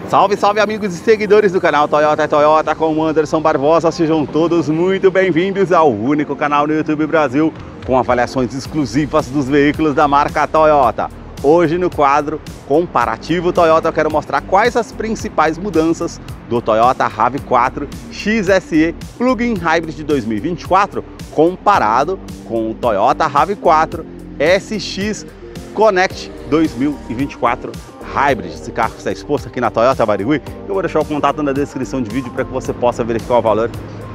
Salve, salve amigos e seguidores do canal Toyota é Toyota com o Anderson Barbosa. Sejam todos muito bem-vindos ao único canal no YouTube Brasil com avaliações exclusivas dos veículos da marca Toyota. Hoje no quadro Comparativo Toyota eu quero mostrar quais as principais mudanças do Toyota RAV4 XSE Plug-in Hybrid de 2024 comparado com o Toyota RAV4 SX Connect 2024 Hybrid. Esse carro está exposto aqui na Toyota Barigui. Eu vou deixar o contato na descrição de vídeo para que você possa verificar o valor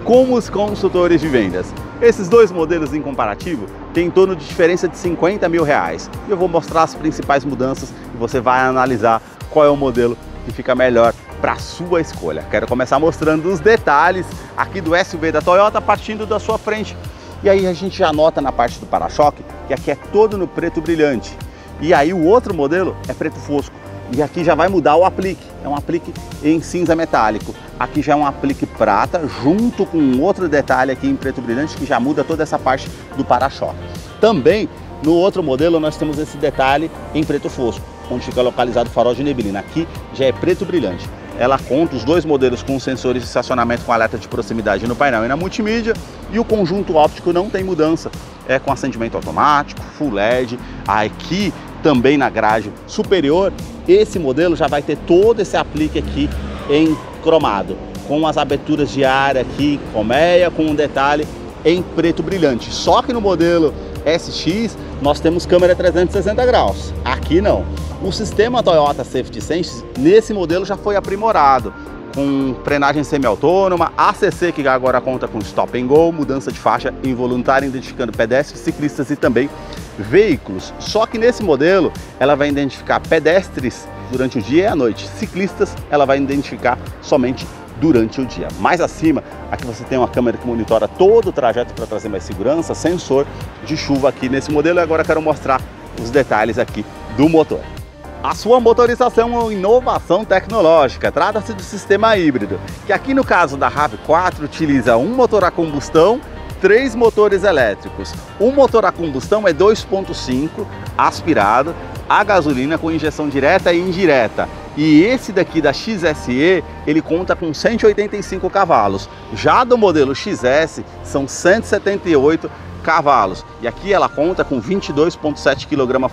com os consultores de vendas. Esses dois modelos em comparativo têm em torno de diferença de 50 mil reais. E eu vou mostrar as principais mudanças e você vai analisar qual é o modelo que fica melhor para a sua escolha. Quero começar mostrando os detalhes aqui do SUV da Toyota partindo da sua frente. E aí a gente já nota na parte do para-choque que aqui é todo no preto brilhante. E aí o outro modelo é preto fosco. E aqui já vai mudar o aplique, é um aplique em cinza metálico. Aqui já é um aplique prata, junto com outro detalhe aqui em preto brilhante, que já muda toda essa parte do para-choque. Também, no outro modelo, nós temos esse detalhe em preto fosco, onde fica localizado o farol de neblina. Aqui já é preto brilhante. Ela conta os dois modelos com sensores de estacionamento com alerta de proximidade no painel e na multimídia. E o conjunto óptico não tem mudança, é com acendimento automático, Full LED. Aqui também na grade superior, esse modelo já vai ter todo esse aplique aqui em cromado, com as aberturas de ar aqui, colmeia, com um detalhe em preto brilhante. Só que no modelo SX nós temos câmera 360 graus, aqui não. O sistema Toyota Safety Sense nesse modelo já foi aprimorado, com frenagem semi-autônoma, ACC que agora conta com Stop and Go, mudança de faixa involuntária identificando pedestres, ciclistas e também veículos. Só que nesse modelo ela vai identificar pedestres durante o dia e a noite, ciclistas ela vai identificar somente durante o dia. Mais acima, aqui você tem uma câmera que monitora todo o trajeto para trazer mais segurança, sensor de chuva aqui nesse modelo. E agora eu quero mostrar os detalhes aqui do motor. A sua motorização é uma inovação tecnológica, trata-se do sistema híbrido, que aqui no caso da RAV4 utiliza um motor a combustão, 3 motores elétricos. Um motor a combustão é 2.5 aspirado, a gasolina com injeção direta e indireta. E esse daqui da XSE, ele conta com 185 cavalos. Já do modelo XS, são 178 cavalos. E aqui ela conta com 22,7 kgfm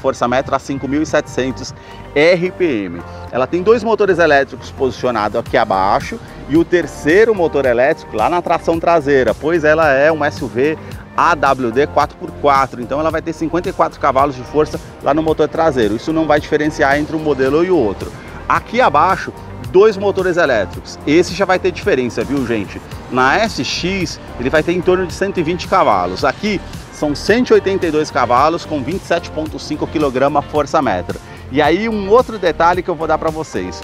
a 5.700 RPM. Ela tem 2 motores elétricos posicionados aqui abaixo e o terceiro motor elétrico lá na tração traseira, pois ela é um SUV AWD 4x4, então ela vai ter 54 cavalos de força lá no motor traseiro. Isso não vai diferenciar entre um modelo e o outro. Aqui abaixo, 2 motores elétricos. Esse já vai ter diferença, viu, gente? Na SX, ele vai ter em torno de 120 cavalos. Aqui são 182 cavalos com 27,5 kgfm. E aí um outro detalhe que eu vou dar para vocês.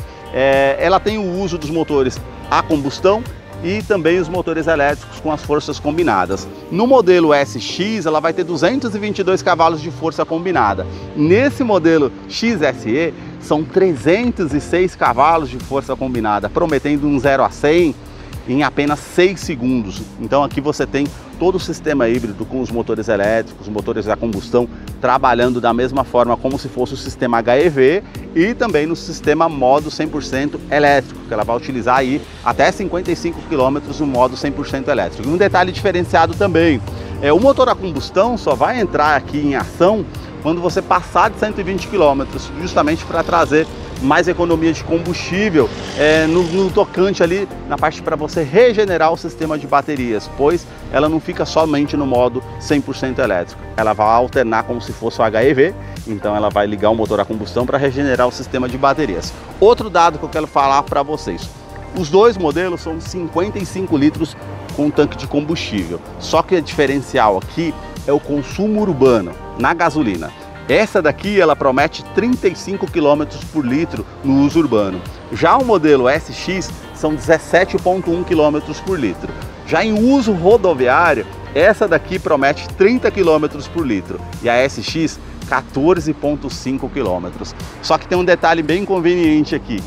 Ela tem o uso dos motores a combustão e também os motores elétricos com as forças combinadas. No modelo SX, ela vai ter 222 cavalos de força combinada. Nesse modelo XSE, são 306 cavalos de força combinada, prometendo um 0 a 100 em apenas 6 segundos. Então aqui você tem todo o sistema híbrido com os motores elétricos, os motores a combustão, trabalhando da mesma forma como se fosse o sistema HEV e também no sistema modo 100% elétrico, que ela vai utilizar aí até 55 km no modo 100% elétrico. E um detalhe diferenciado também, o motor a combustão só vai entrar aqui em ação quando você passar de 120 km, justamente para trazer mais economia de combustível no tocante ali na parte para você regenerar o sistema de baterias, pois ela não fica somente no modo 100% elétrico, ela vai alternar como se fosse o HEV, então ela vai ligar o motor a combustão para regenerar o sistema de baterias. Outro dado que eu quero falar para vocês, os dois modelos são 55 litros com tanque de combustível, só que o diferencial aqui é o consumo urbano na gasolina. Essa daqui ela promete 35 km por litro no uso urbano. Já o modelo SX são 17,1 km por litro. Já em uso rodoviário, essa daqui promete 30 km por litro e a SX 14,5 km. Só que tem um detalhe bem conveniente aqui.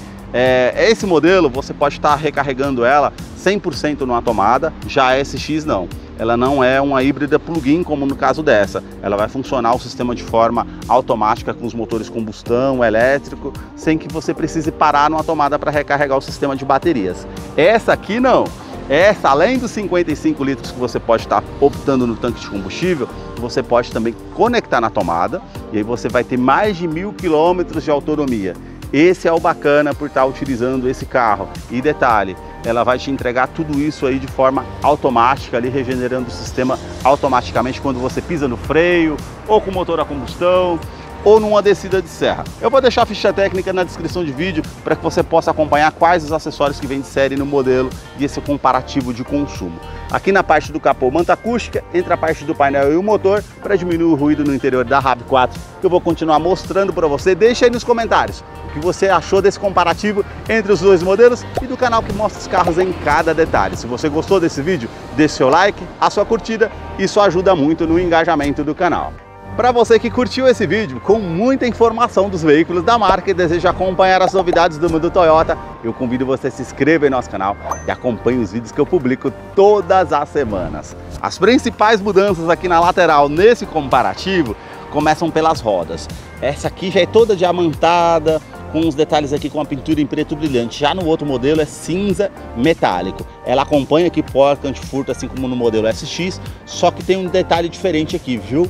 Esse modelo você pode estar recarregando ela 100% numa tomada, já a SX não. Ela não é uma híbrida plug-in como no caso dessa. Ela vai funcionar o sistema de forma automática com os motores combustão, elétrico, sem que você precise parar numa tomada para recarregar o sistema de baterias. Essa aqui não. Essa, além dos 55 litros que você pode estar optando no tanque de combustível, você pode também conectar na tomada e aí você vai ter mais de 1000 km de autonomia. Esse é o bacana por estar utilizando esse carro. E detalhe, ela vai te entregar tudo isso aí de forma automática, ali regenerando o sistema automaticamente quando você pisa no freio, ou com motor a combustão, ou numa descida de serra. Eu vou deixar a ficha técnica na descrição de vídeo para que você possa acompanhar quais os acessórios que vem de série no modelo e esse comparativo de consumo. Aqui na parte do capô, manta acústica, entre a parte do painel e o motor, para diminuir o ruído no interior da RAV4, que eu vou continuar mostrando para você. Deixa aí nos comentários o que você achou desse comparativo entre os dois modelos e do canal que mostra os carros em cada detalhe. Se você gostou desse vídeo, deixe seu like, a sua curtida, isso ajuda muito no engajamento do canal. Para você que curtiu esse vídeo com muita informação dos veículos da marca e deseja acompanhar as novidades do mundo Toyota, eu convido você a se inscrever em nosso canal e acompanhe os vídeos que eu publico todas as semanas. As principais mudanças aqui na lateral nesse comparativo começam pelas rodas. Essa aqui já é toda diamantada, com uns detalhes aqui com a pintura em preto brilhante. Já no outro modelo é cinza metálico. Ela acompanha aqui porta antifurto, assim como no modelo SX, só que tem um detalhe diferente aqui, viu?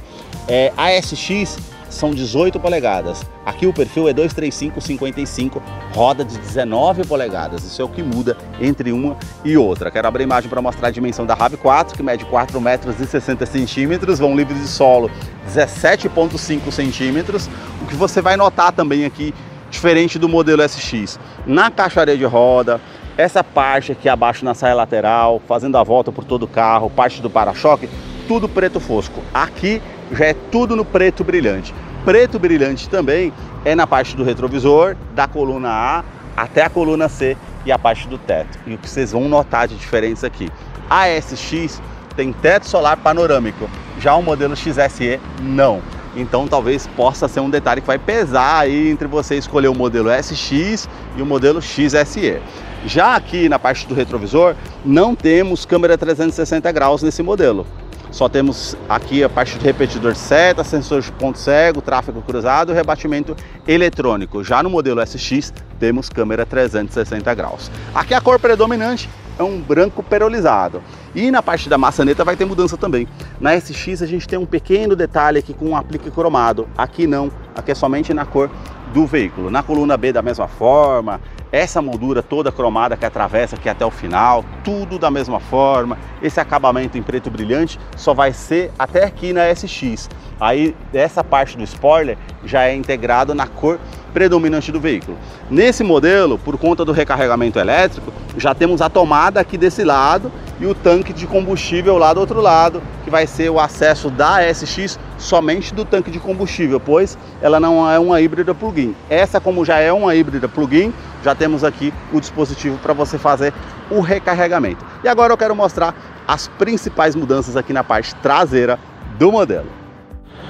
A SX são 18 polegadas. Aqui o perfil é 235/55, roda de 19 polegadas. Isso é o que muda entre uma e outra. Quero abrir a imagem para mostrar a dimensão da RAV4, que mede 4,60 metros, vão livres de solo 17,5 centímetros. O que você vai notar também aqui, diferente do modelo SX, na caixaria de roda, essa parte aqui abaixo na saia lateral, fazendo a volta por todo o carro, parte do para-choque, tudo preto fosco. Aqui já é tudo no preto brilhante. Preto brilhante também é na parte do retrovisor, da coluna A até a coluna C e a parte do teto. E o que vocês vão notar de diferença aqui, a SX tem teto solar panorâmico, já o modelo XSE não. Então talvez possa ser um detalhe que vai pesar aí entre você escolher o modelo SX e o modelo XSE. Já aqui na parte do retrovisor não temos câmera 360 graus nesse modelo. Só temos aqui a parte de repetidor de seta, sensor de ponto cego, tráfego cruzado e rebatimento eletrônico. Já no modelo SX temos câmera 360 graus. Aqui a cor predominante é um branco perolizado. E na parte da maçaneta vai ter mudança também. Na SX a gente tem um pequeno detalhe aqui com um aplique cromado. Aqui não, aqui é somente na cor do veículo. Na coluna B da mesma forma, essa moldura toda cromada que atravessa aqui até o final, tudo da mesma forma. Esse acabamento em preto brilhante só vai ser até aqui na SX. Aí essa parte do spoiler já é integrado na cor predominante do veículo. Nesse modelo, por conta do recarregamento elétrico, já temos a tomada aqui desse lado e o tanque de combustível lá do outro lado, que vai ser o acesso da SX somente do tanque de combustível, pois ela não é uma híbrida plug-in. Essa, como já é uma híbrida plug-in, já temos aqui o dispositivo para você fazer o recarregamento. E agora eu quero mostrar as principais mudanças aqui na parte traseira do modelo.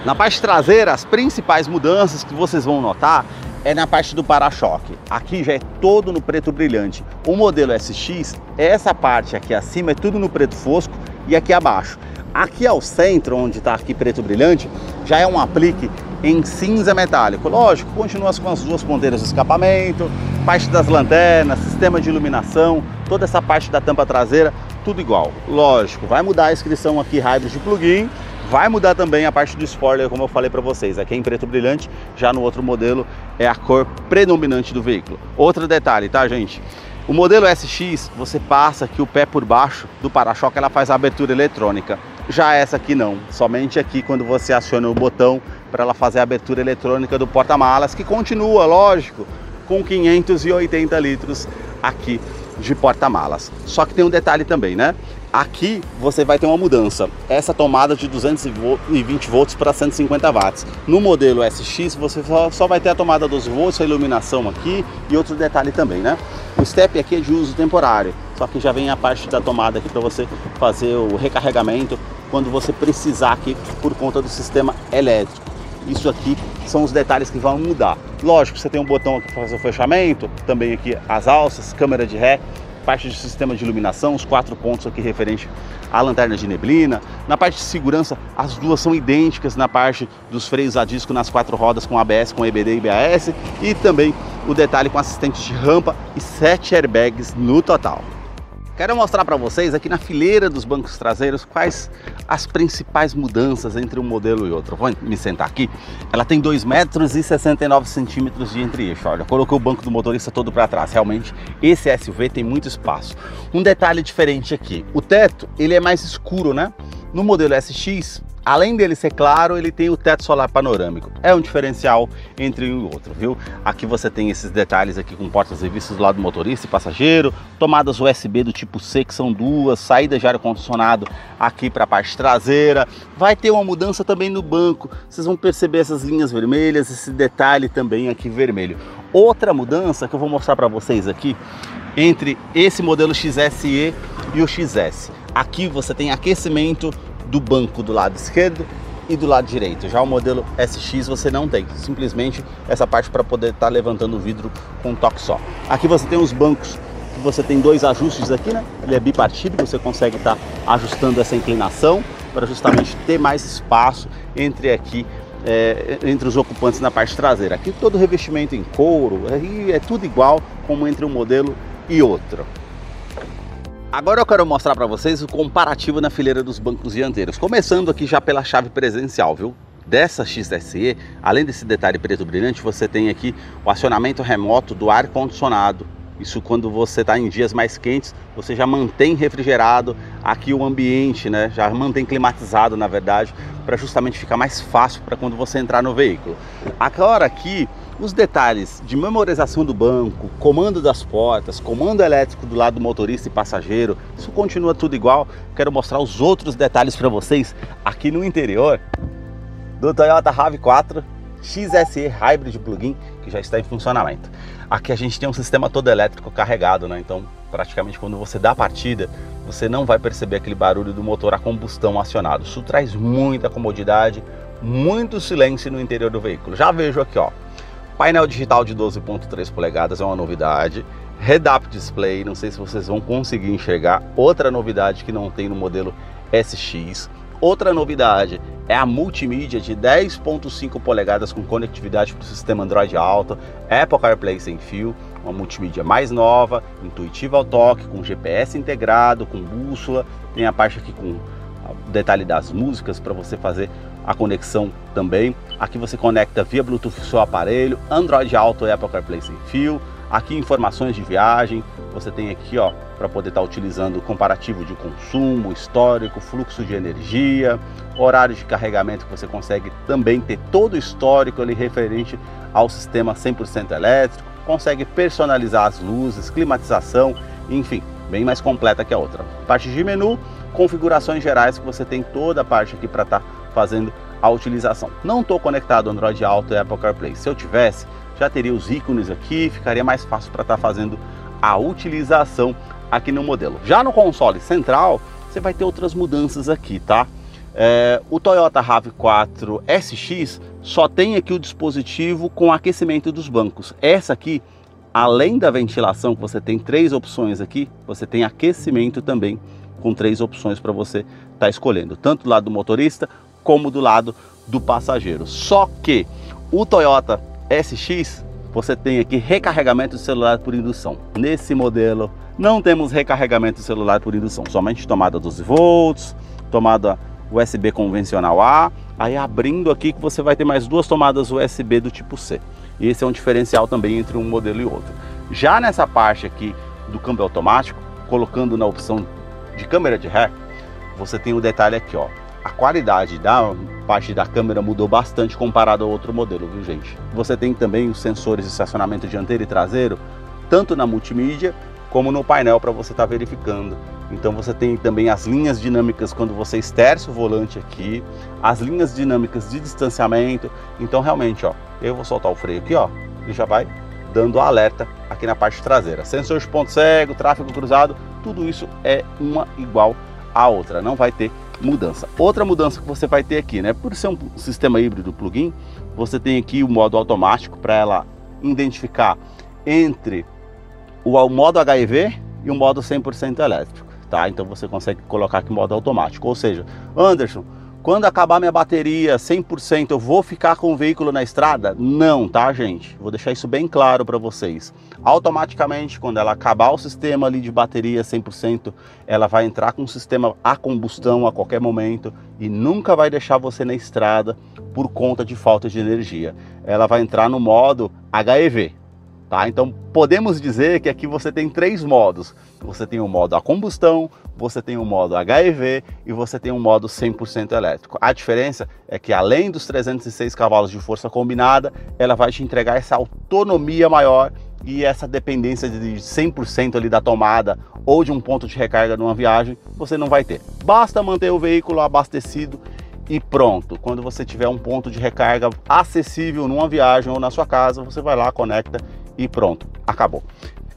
Na parte traseira, as principais mudanças que vocês vão notar é na parte do para-choque. Aqui já é todo no preto brilhante. O modelo SX, essa parte aqui acima é tudo no preto fosco e aqui abaixo. Aqui ao centro, onde está aqui preto brilhante, já é um aplique em cinza metálico. Lógico, continua com as duas ponteiras do escapamento, parte das lanternas, sistema de iluminação, toda essa parte da tampa traseira, tudo igual. Lógico, vai mudar a inscrição aqui Hybrid de plug-in. Vai mudar também a parte do spoiler, como eu falei para vocês. Aqui é em preto brilhante, já no outro modelo é a cor predominante do veículo. Outro detalhe, tá, gente? O modelo SX, você passa aqui o pé por baixo do para-choque, ela faz a abertura eletrônica. Já essa aqui não, somente aqui quando você aciona o botão para ela fazer a abertura eletrônica do porta-malas, que continua, lógico, com 580 litros aqui de porta-malas. Só que tem um detalhe também, né? Aqui você vai ter uma mudança, essa tomada de 220 volts para 150 watts. No modelo SX você só vai ter a tomada 12 volts, a iluminação aqui e outro detalhe também, né? O step aqui é de uso temporário, só que já vem a parte da tomada aqui para você fazer o recarregamento quando você precisar aqui por conta do sistema elétrico. Isso aqui são os detalhes que vão mudar. Lógico, você tem um botão aqui para fazer o fechamento, também aqui as alças, câmera de ré, parte de sistema de iluminação, os 4 pontos aqui referente à lanterna de neblina. Na parte de segurança, as duas são idênticas na parte dos freios a disco nas 4 rodas com ABS, com EBD e ABS, e também o detalhe com assistente de rampa e 7 airbags no total. Quero mostrar para vocês aqui na fileira dos bancos traseiros quais as principais mudanças entre um modelo e outro. Vou me sentar aqui. Ela tem 2,69 m de entre-eixo. Olha, colocou o banco do motorista todo para trás. Realmente, esse SUV tem muito espaço. Um detalhe diferente aqui. O teto, ele é mais escuro, né? No modelo SX, além dele ser claro, ele tem o teto solar panorâmico. É um diferencial entre um e outro, viu? Aqui você tem esses detalhes aqui com portas e vistas do lado do motorista e passageiro, tomadas USB do tipo C, que são duas, saída de ar-condicionado aqui para a parte traseira. Vai ter uma mudança também no banco. Vocês vão perceber essas linhas vermelhas, esse detalhe também aqui vermelho. Outra mudança que eu vou mostrar para vocês aqui, entre esse modelo XSE e o XS. Aqui você tem aquecimento do banco do lado esquerdo e do lado direito. Já o modelo SX você não tem, simplesmente essa parte para poder estar levantando o vidro com um toque só. Aqui você tem os bancos, que você tem 2 ajustes aqui, né? Ele é bipartido, você consegue estar ajustando essa inclinação para justamente ter mais espaço entre aqui, entre os ocupantes na parte traseira. Aqui todo o revestimento em couro, é tudo igual como entre um modelo e outro. Agora eu quero mostrar para vocês o comparativo na fileira dos bancos dianteiros, começando aqui já pela chave presencial, viu? Dessa XSE, além desse detalhe preto brilhante, você tem aqui o acionamento remoto do ar-condicionado. Isso quando você está em dias mais quentes, você já mantém refrigerado aqui o ambiente, né? Já mantém climatizado, na verdade, para justamente ficar mais fácil para quando você entrar no veículo. Agora aqui, os detalhes de memorização do banco, comando das portas, comando elétrico do lado do motorista e passageiro, isso continua tudo igual. Quero mostrar os outros detalhes para vocês aqui no interior do Toyota RAV4 XSE Hybrid Plug-in, que já está em funcionamento. Aqui a gente tem um sistema todo elétrico carregado, né? Então praticamente quando você dá a partida, você não vai perceber aquele barulho do motor a combustão acionado. Isso traz muita comodidade, muito silêncio no interior do veículo. Já vejo aqui, ó, painel digital de 12,3 polegadas, é uma novidade. Head-Up Display, não sei se vocês vão conseguir enxergar, outra novidade que não tem no modelo SX. Outra novidade é a multimídia de 10,5 polegadas com conectividade para o sistema Android Auto, Apple CarPlay sem fio, uma multimídia mais nova, intuitiva ao toque, com GPS integrado, com bússola. Tem a parte aqui com o detalhe das músicas para você fazer a conexão também. Aqui você conecta via Bluetooth o seu aparelho, Android Auto e Apple CarPlay sem fio. Aqui informações de viagem, você tem aqui, ó, para poder estar utilizando o comparativo de consumo, histórico, fluxo de energia, horário de carregamento, que você consegue também ter todo o histórico ali referente ao sistema 100% elétrico, consegue personalizar as luzes, climatização, enfim, bem mais completa que a outra. Parte de menu, configurações gerais, que você tem toda a parte aqui para estar fazendo a utilização. Não estou conectado ao Android Auto e Apple CarPlay. Se eu tivesse, já teria os ícones aqui, ficaria mais fácil para estar fazendo a utilização aqui no modelo. Já no console central, você vai ter outras mudanças aqui, tá? O Toyota RAV4 SX só tem aqui o dispositivo com aquecimento dos bancos. Essa aqui, além da ventilação, que você tem 3 opções aqui, você tem aquecimento também com 3 opções para você estar escolhendo, tanto do lado do motorista como do lado do passageiro. Só que o Toyota SX, você tem aqui recarregamento de celular por indução. Nesse modelo não temos recarregamento de celular por indução, somente tomada 12 volts, tomada USB convencional A, aí abrindo aqui que você vai ter mais 2 tomadas USB do tipo C. Esse é um diferencial também entre um modelo e outro. Já nessa parte aqui do câmbio automático, colocando na opção de câmera de ré, você tem o detalhe aqui, ó. A qualidade da parte da câmera mudou bastante comparado ao outro modelo, viu, gente? Você tem também os sensores de estacionamento dianteiro e traseiro, tanto na multimídia como no painel, para você estar verificando. Então você tem também as linhas dinâmicas quando você esterça o volante aqui, as linhas dinâmicas de distanciamento. Então realmente, ó, eu vou soltar o freio aqui, ó, e já vai dando alerta aqui na parte traseira. Sensor de ponto cego, tráfego cruzado, tudo isso é uma igual a outra, não vai ter mudança. Outra mudança que você vai ter aqui, né? Por ser um sistema híbrido plug-in, você tem aqui o modo automático para ela identificar entre o modo HEV e o modo 100% elétrico, tá? Então você consegue colocar aqui modo automático. Ou seja, Anderson, quando acabar minha bateria 100%, eu vou ficar com o veículo na estrada? Não, tá, gente? Vou deixar isso bem claro para vocês. Automaticamente, quando ela acabar o sistema ali de bateria 100%, ela vai entrar com o sistema a combustão a qualquer momento e nunca vai deixar você na estrada por conta de falta de energia. Ela vai entrar no modo HEV. Tá? Então podemos dizer que aqui você tem 3 modos. Você tem o modo a combustão, você tem o modo HEV e você tem o modo 100% elétrico. A diferença é que além dos 306 cavalos de força combinada, ela vai te entregar essa autonomia maior e essa dependência de 100% ali da tomada ou de um ponto de recarga numa viagem, você não vai ter. Basta manter o veículo abastecido e pronto. Quando você tiver um ponto de recarga acessível numa viagem ou na sua casa, você vai lá, conecta e pronto, acabou.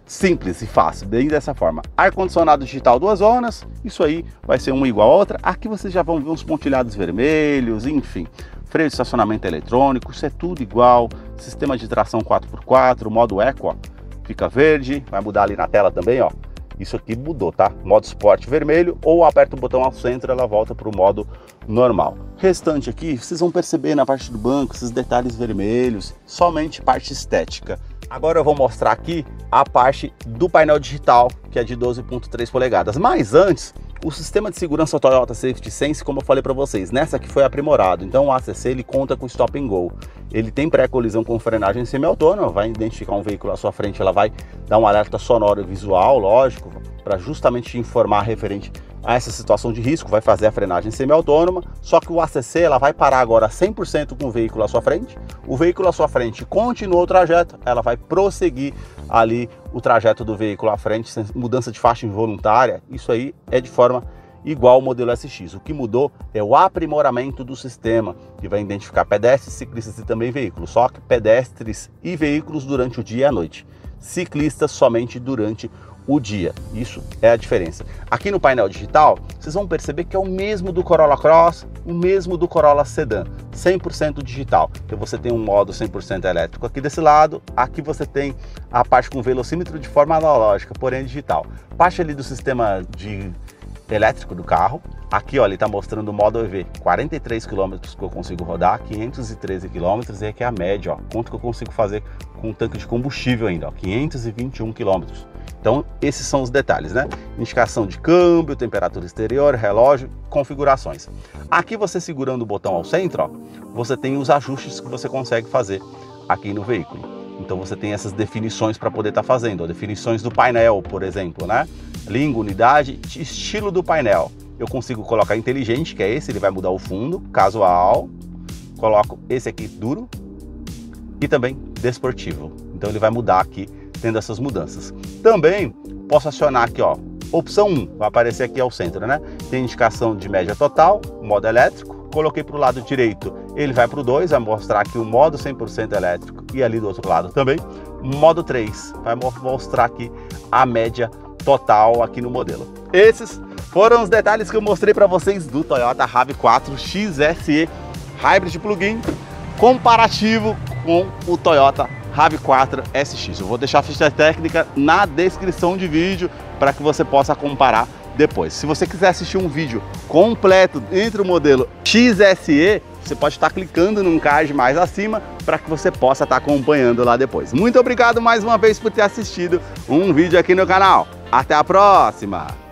Simples e fácil, bem dessa forma. Ar-condicionado digital 2 zonas, isso aí vai ser uma igual a outra. Aqui vocês já vão ver uns pontilhados vermelhos, enfim. Freio de estacionamento eletrônico, isso é tudo igual. Sistema de tração 4x4, modo Eco, ó, fica verde, vai mudar ali na tela também, ó. Isso aqui mudou, tá? Modo esporte vermelho, ou aperta o botão ao centro, ela volta para o modo normal. Restante aqui, vocês vão perceber na parte do banco, esses detalhes vermelhos, somente parte estética. Agora eu vou mostrar aqui a parte do painel digital, que é de 12,3 polegadas. Mas antes, o sistema de segurança Toyota Safety Sense, como eu falei para vocês, nessa aqui foi aprimorado. Então o ACC ele conta com Stop and Go. Ele tem pré-colisão com frenagem semi-autônoma, vai identificar um veículo à sua frente, ela vai dar um alerta sonoro e visual, lógico, para justamente te informar referente a essa situação de risco, vai fazer a frenagem semi-autônoma, só que o ACC ela vai parar agora 100% com o veículo à sua frente, o veículo à sua frente continua o trajeto, ela vai prosseguir ali o trajeto do veículo à frente, sem mudança de faixa involuntária, isso aí é de forma igual ao modelo SX. O que mudou é o aprimoramento do sistema, que vai identificar pedestres, ciclistas e também veículos, só que pedestres e veículos durante o dia e a noite, ciclistas somente durante o dia. Isso é a diferença. Aqui no painel digital, vocês vão perceber que é o mesmo do Corolla Cross, o mesmo do Corolla Sedan, 100% digital. Então você tem um modo 100% elétrico aqui desse lado, aqui você tem a parte com velocímetro de forma analógica, porém digital. Parte ali do sistema de elétrico do carro. Aqui, ó, ele está mostrando o modo EV, 43 km que eu consigo rodar, 513 km, e aqui é a média, ó, quanto que eu consigo fazer com um tanque de combustível ainda, ó, 521 km. Então, esses são os detalhes, né? Indicação de câmbio, temperatura exterior, relógio, configurações. Aqui você segurando o botão ao centro, ó, você tem os ajustes que você consegue fazer aqui no veículo. Então você tem essas definições para poder estar fazendo, ó, definições do painel, por exemplo, né? Língua, unidade, estilo do painel. Eu consigo colocar inteligente, que é esse, ele vai mudar o fundo, casual, coloco esse aqui duro e também desportivo. Então ele vai mudar aqui, tendo essas mudanças. Também posso acionar aqui, ó, opção 1, vai aparecer aqui ao centro, né? Tem indicação de média total, modo elétrico. Coloquei para o lado direito, ele vai para o 2, vai mostrar aqui o modo 100% elétrico e ali do outro lado também. Modo 3, vai mostrar aqui a média total aqui no modelo. Esses foram os detalhes que eu mostrei para vocês do Toyota RAV4 XSE Hybrid Plug-in comparativo com o Toyota RAV4 SX. Eu vou deixar a ficha técnica na descrição de vídeo para que você possa comparar depois. Se você quiser assistir um vídeo completo entre o modelo XSE, você pode estar clicando num card mais acima para que você possa estar acompanhando lá depois. Muito obrigado mais uma vez por ter assistido um vídeo aqui no canal. Até a próxima!